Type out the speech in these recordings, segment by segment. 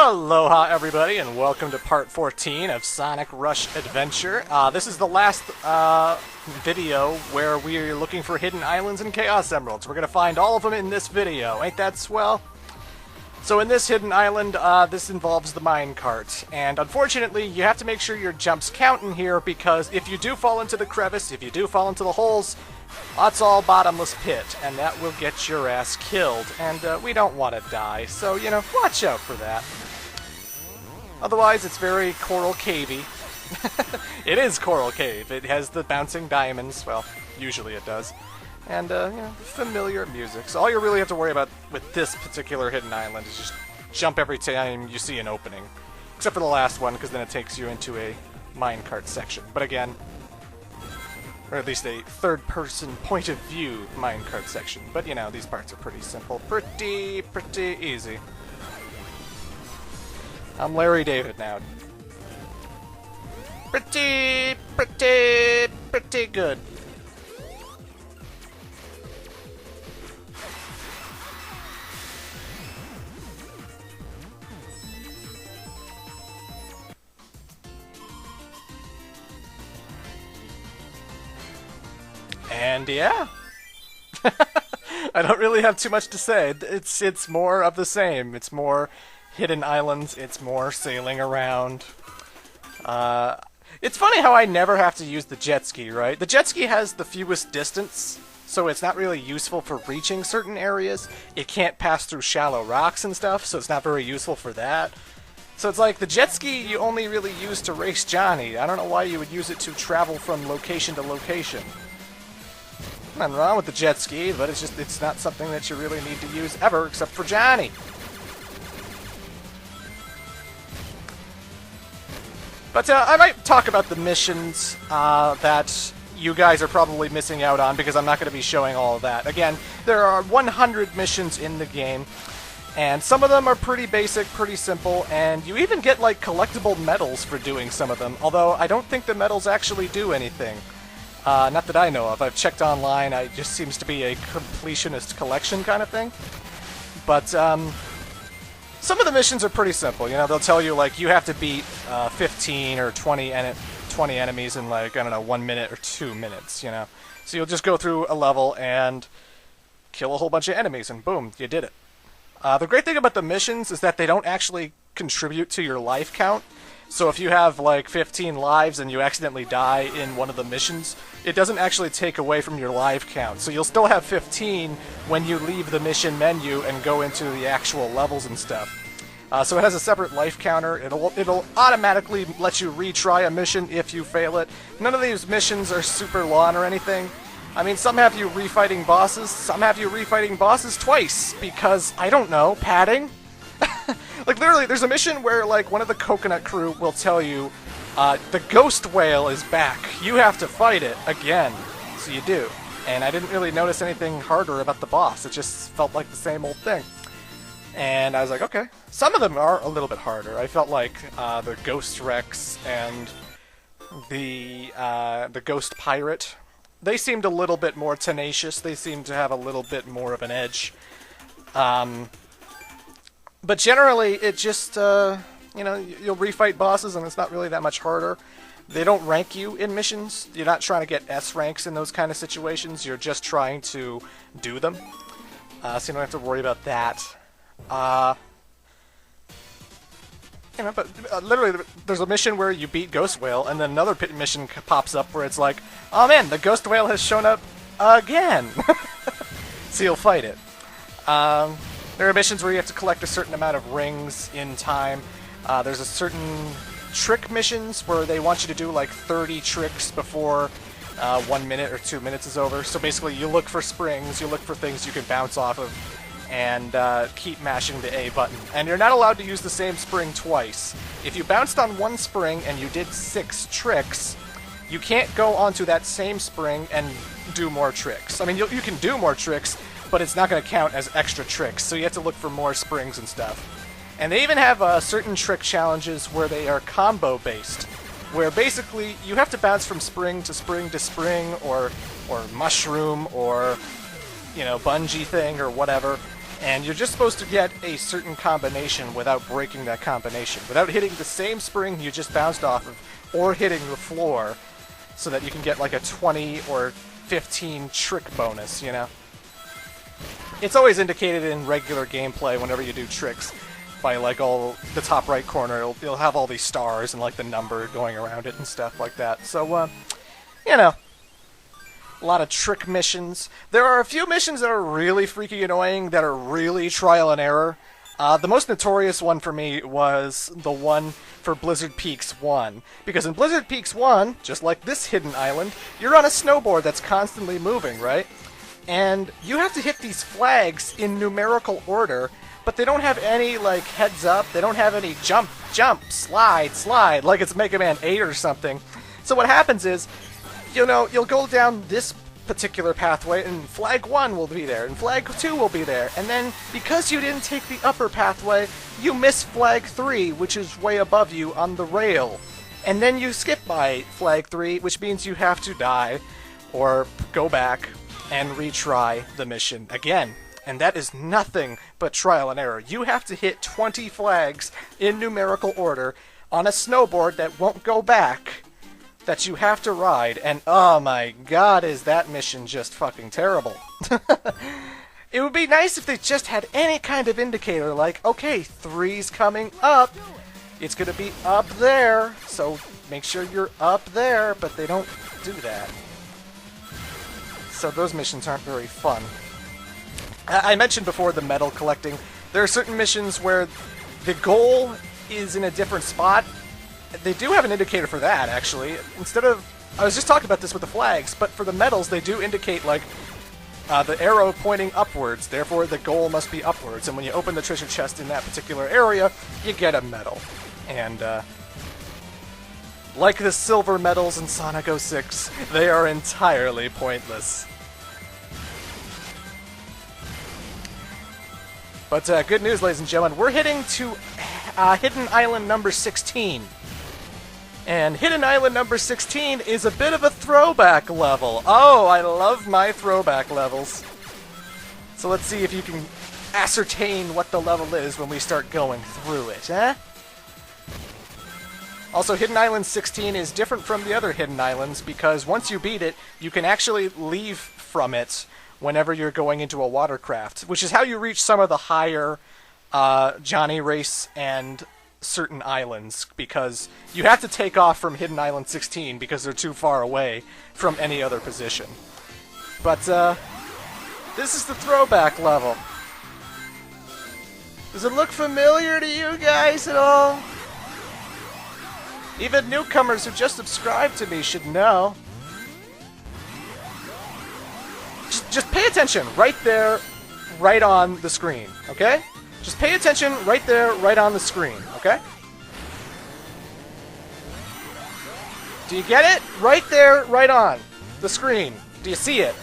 Aloha everybody and welcome to part 14 of Sonic Rush Adventure. This is the last video where we're looking for hidden islands and Chaos Emeralds. We're going to find all of them in this video. Ain't that swell? So in this hidden island, this involves the minecart. And unfortunately, you have to make sure your jumps count in here because if you do fall into the crevice, if you do fall into the holes, that's all bottomless pit, and that will get your ass killed. And we don't want to die, so, you know, watch out for that. Otherwise, it's very Coral Cavey. It is Coral Cave. It has the bouncing diamonds. Well, usually it does. And, you know, familiar music. So all you really have to worry about with this particular hidden island is just jump every time you see an opening. Except for the last one, because then it takes you into a minecart section. But again, or at least a third-person point-of-view minecart section. But, you know, these parts are pretty simple. Pretty easy. I'm Larry David now. Pretty good. And yeah, I don't really have too much to say. It's more of the same. It's more hidden islands. It's more sailing around. It's funny how I never have to use the jet ski, right? The jet ski has the fewest distance, so it's not really useful for reaching certain areas. It can't pass through shallow rocks and stuff, so it's not very useful for that. So it's like the jet ski you only really use to race Johnny. I don't know why you would use it to travel from location to location. Nothing wrong with the jet ski, but it's not something that you really need to use ever, except for Johnny. But I might talk about the missions that you guys are probably missing out on, because I'm not going to be showing all of that. Again, there are 100 missions in the game, and some of them are pretty basic, pretty simple, and you even get, like, collectible medals for doing some of them, although I don't think the medals actually do anything. Not that I know of. I've checked online. It just seems to be a completionist collection kind of thing. But some of the missions are pretty simple. You know, they'll tell you, like, you have to beat 15 or 20 enemies in, like, I don't know, 1 minute or 2 minutes, you know. So you'll just go through a level and kill a whole bunch of enemies, and boom, you did it. The great thing about the missions is that they don't actually contribute to your life count. So if you have, like, 15 lives and you accidentally die in one of the missions, it doesn't actually take away from your life count. So you'll still have 15 when you leave the mission menu and go into the actual levels and stuff. So it has a separate life counter. It'll automatically let you retry a mission if you fail it. None of these missions are super long or anything. I mean, some have you refighting bosses, some have you refighting bosses twice, because, I don't know, padding? Like, literally, there's a mission where, like, one of the coconut crew will tell you, the ghost whale is back. You have to fight it again. So you do. And I didn't really notice anything harder about the boss. It just felt like the same old thing. And I was like, okay. Some of them are a little bit harder. I felt like the Ghost Rex and the Ghost Pirate, they seemed a little bit more tenacious. They seemed to have a little bit more of an edge. But generally, it just, you know, you'll refight bosses and it's not really that much harder. They don't rank you in missions. You're not trying to get S ranks in those kind of situations. You're just trying to do them. So you don't have to worry about that. You know, but literally, there's a mission where you beat Ghost Whale, and then another mission pops up where it's like, oh man, the Ghost Whale has shown up again. So you'll fight it. There are missions where you have to collect a certain amount of rings in time. There's a certain trick missions where they want you to do like 30 tricks before 1 minute or 2 minutes is over. So basically you look for springs, you look for things you can bounce off of, and keep mashing the A button. And you're not allowed to use the same spring twice. If you bounced on one spring and you did 6 tricks, you can't go onto that same spring and do more tricks. I mean, you can do more tricks, but it's not going to count as extra tricks, so you have to look for more springs and stuff. And they even have certain trick challenges where they are combo-based, where basically you have to bounce from spring to spring to spring, or mushroom, or, you know, bungee thing, or whatever, And you're just supposed to get a certain combination without breaking that combination. Without hitting the same spring you just bounced off of, or hitting the floor, so that you can get like a 20 or 15 trick bonus, you know? It's always indicated in regular gameplay whenever you do tricks by like all the top right corner. It'll have all these stars and like the number going around it and stuff like that. So, you know, a lot of trick missions. There are a few missions that are really freaky annoying, that are really trial and error. The most notorious one for me was the one for Blizzard Peaks 1. Because in Blizzard Peaks 1, just like this hidden island, you're on a snowboard that's constantly moving, right? And you have to hit these flags in numerical order, but they don't have any, like, heads up. They don't have any jump, jump, slide, slide, like it's Mega Man 8 or something. So what happens is, you know, you'll go down this particular pathway, and flag 1 will be there, and flag 2 will be there, and then, because you didn't take the upper pathway, you miss flag 3, which is way above you on the rail. And then you skip by flag 3, which means you have to die, or go back, and retry the mission again. And that is nothing but trial and error. You have to hit 20 flags in numerical order on a snowboard that won't go back, that you have to ride, and oh my god, is that mission just fucking terrible. It would be nice if they just had any kind of indicator, like, okay, 3's coming up, it's gonna be up there, so make sure you're up there, but they don't do that. So those missions aren't very fun. I mentioned before the medal collecting. There are certain missions where the goal is in a different spot. They do have an indicator for that, actually. Instead of... I was just talking about this with the flags, but for the medals, they do indicate, like, the arrow pointing upwards. Therefore, the goal must be upwards. And when you open the treasure chest in that particular area, you get a medal. And, like the silver medals in Sonic 06, they are entirely pointless. But good news, ladies and gentlemen, we're heading to Hidden Island number 16. And Hidden Island number 16 is a bit of a throwback level. Oh, I love my throwback levels. So let's see if you can ascertain what the level is when we start going through it, eh? Also, Hidden Island 16 is different from the other Hidden Islands because once you beat it, you can actually leave from it whenever you're going into a watercraft, which is how you reach some of the higher Johnny Race and certain islands, because you have to take off from Hidden Island 16 because they're too far away from any other position. But this is the throwback level. Does it look familiar to you guys at all? Even newcomers who just subscribed to me should know. Just pay attention right there, right on the screen, okay? Just pay attention right there, right on the screen, okay? Do you get it? Right there, right on the screen. Do you see it?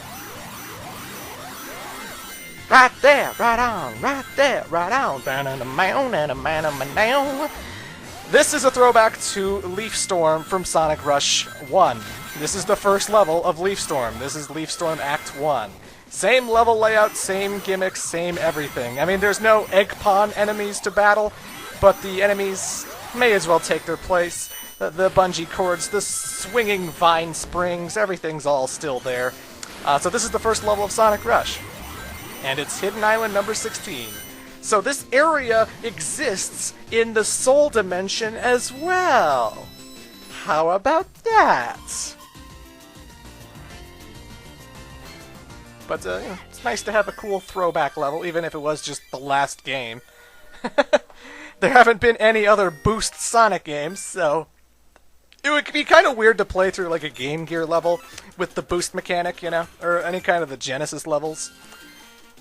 Right there, right on, right there, right on. This is a throwback to Leaf Storm from Sonic Rush 1. This is the first level of Leaf Storm. This is Leaf Storm Act 1. Same level layout, same gimmicks, same everything. I mean, there's no egg pawn enemies to battle, but the enemies may as well take their place. The bungee cords, the swinging vine springs, everything's all still there. So this is the first level of Sonic Rush. And it's Hidden Island number 16. So this area exists in the Soul Dimension as well. How about that? But, you know, it's nice to have a cool throwback level, even if it was just the last game. There haven't been any other Boost Sonic games, so... It would be kind of weird to play through, like, a Game Gear level with the boost mechanic, you know? Or any kind of the Genesis levels.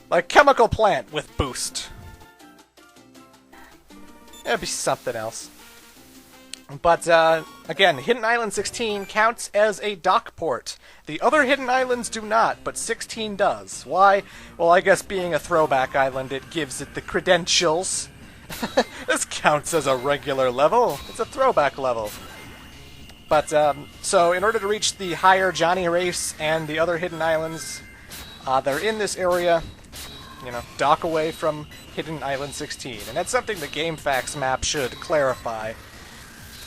Like Chemical Plant with boost. It'd be something else. But, again, Hidden Island 16 counts as a dock port. The other Hidden Islands do not, but 16 does. Why? Well, I guess being a throwback island, it gives it the credentials. This counts as a regular level. It's a throwback level. But, so in order to reach the higher Johnny Race and the other Hidden Islands, they're in this area. you know, dock away from Hidden Island 16. And that's something the GameFAQs map should clarify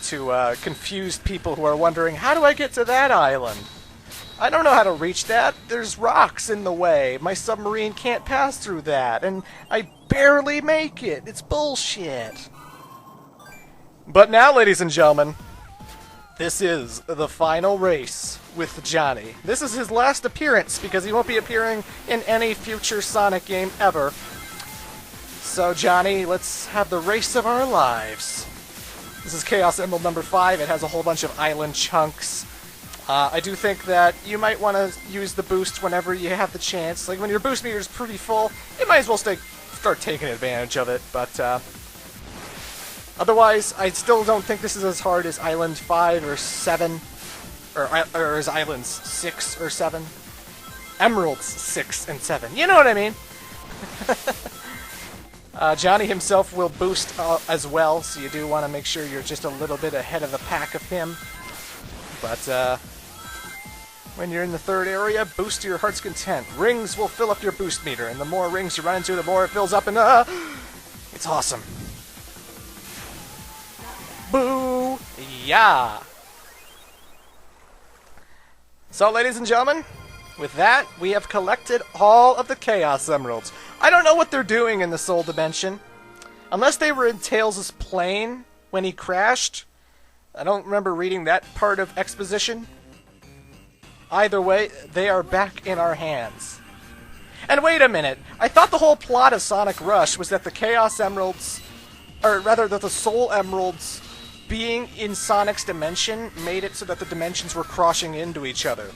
to confused people who are wondering, how do I get to that island? I don't know how to reach that. There's rocks in the way. My submarine can't pass through that, and I barely make it. It's bullshit. But now, ladies and gentlemen, this is the final race with Johnny. This is his last appearance because he won't be appearing in any future Sonic game ever. So, Johnny, let's have the race of our lives. This is Chaos Emerald number 5. It has a whole bunch of island chunks. I do think that you might want to use the boost whenever you have the chance. Like, when your boost meter is pretty full, you might as well start taking advantage of it. But, otherwise, I still don't think this is as hard as Island 5 or 7. Or as Islands 6 or 7. Emeralds 6 and 7. You know what I mean? Johnny himself will boost as well, so you do want to make sure you're just a little bit ahead of the pack of him. But, when you're in the third area, boost to your heart's content. Rings will fill up your boost meter, and the more rings you run into, the more it fills up, and it's awesome. Boo! Yeah! So, ladies and gentlemen, with that, we have collected all of the Chaos Emeralds. I don't know what they're doing in the Soul Dimension. Unless they were in Tails' plane when he crashed. I don't remember reading that part of exposition. Either way, they are back in our hands. And wait a minute, I thought the whole plot of Sonic Rush was that the Chaos Emeralds, or rather that the Soul Emeralds being in Sonic's dimension made it so that the dimensions were crossing into each other.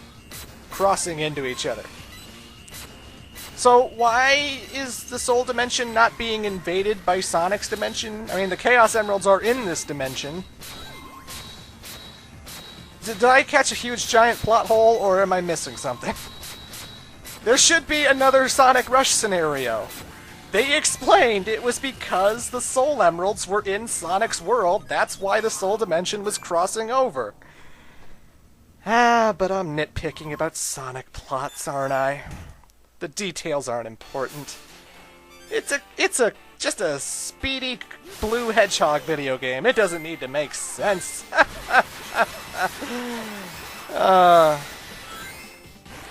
So why is the Soul Dimension not being invaded by Sonic's dimension? I mean, the Chaos Emeralds are in this dimension. Did I catch a huge giant plot hole, or am I missing something? There should be another Sonic Rush scenario. They explained it was because the Soul Emeralds were in Sonic's world. That's why the Soul Dimension was crossing over. But I'm nitpicking about Sonic plots, aren't I? The details aren't important. It's just a speedy blue hedgehog video game. It doesn't need to make sense.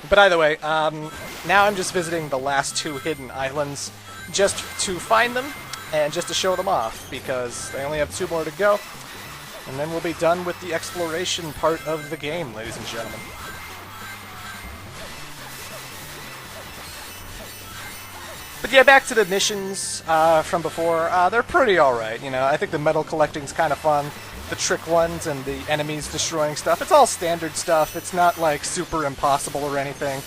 But either way, now I'm just visiting the last 2 hidden islands just to find them and just to show them off, because they only have 2 more to go, and then we'll be done with the exploration part of the game, ladies and gentlemen. But yeah, back to the missions from before. They're pretty alright, you know. I think the medal collecting's kind of fun. The trick ones and the enemies destroying stuff. It's all standard stuff. It's not, like, super impossible or anything.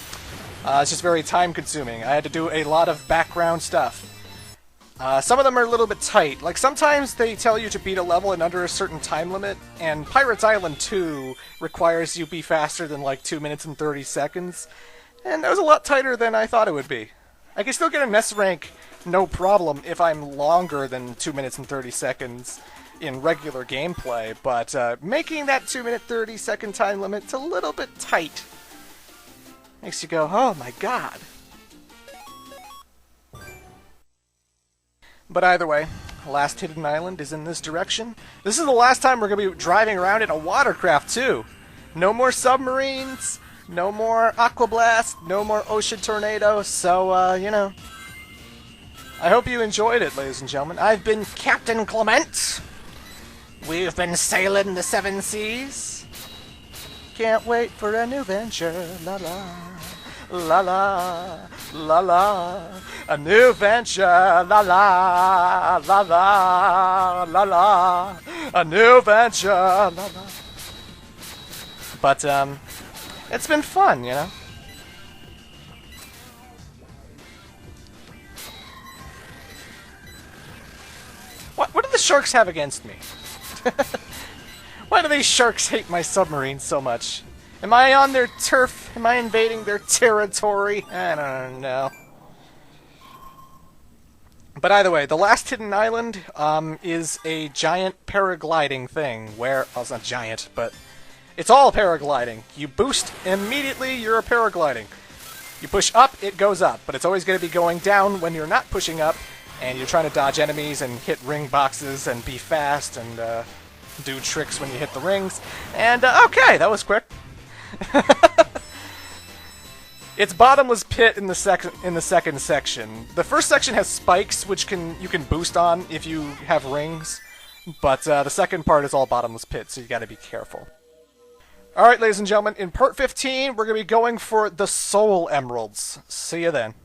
It's just very time-consuming. I had to do a lot of background stuff. Some of them are a little bit tight. Like, sometimes they tell you to beat a level in under a certain time limit, and Pirates Island 2 requires you be faster than, like, 2 minutes and 30 seconds. And that was a lot tighter than I thought it would be. I can still get an S rank, no problem, if I'm longer than 2 minutes and 30 seconds in regular gameplay, but making that 2 minute 30 second time limit a little bit tight. Makes you go, oh my god. But either way, last hidden island is in this direction. This is the last time we're going to be driving around in a watercraft too. No more submarines. No more Aqua Blast, no more Ocean Tornado, so, you know. I hope you enjoyed it, ladies and gentlemen. I've been Captain Clement. We've been sailing the 7 seas. Can't wait for a new venture, la la. La la, la la. A new venture, la la. La la, la la. A new venture, la la. But, it's been fun, you know? What do the sharks have against me? Why do these sharks hate my submarine so much? Am I on their turf? Am I invading their territory? I don't know. But either way, the last hidden island is a giant paragliding thing where... Well, it's not giant, but... It's all paragliding. You boost, immediately you're paragliding. You push up, it goes up, but it's always going to be going down when you're not pushing up, and you're trying to dodge enemies and hit ring boxes and be fast and do tricks when you hit the rings. And, okay, that was quick. It's bottomless pit in the second section. The first section has spikes, which you can boost on if you have rings, but the second part is all bottomless pit, so you got to be careful. All right, ladies and gentlemen, in part 15, we're going to be going for the Soul Emeralds. See you then.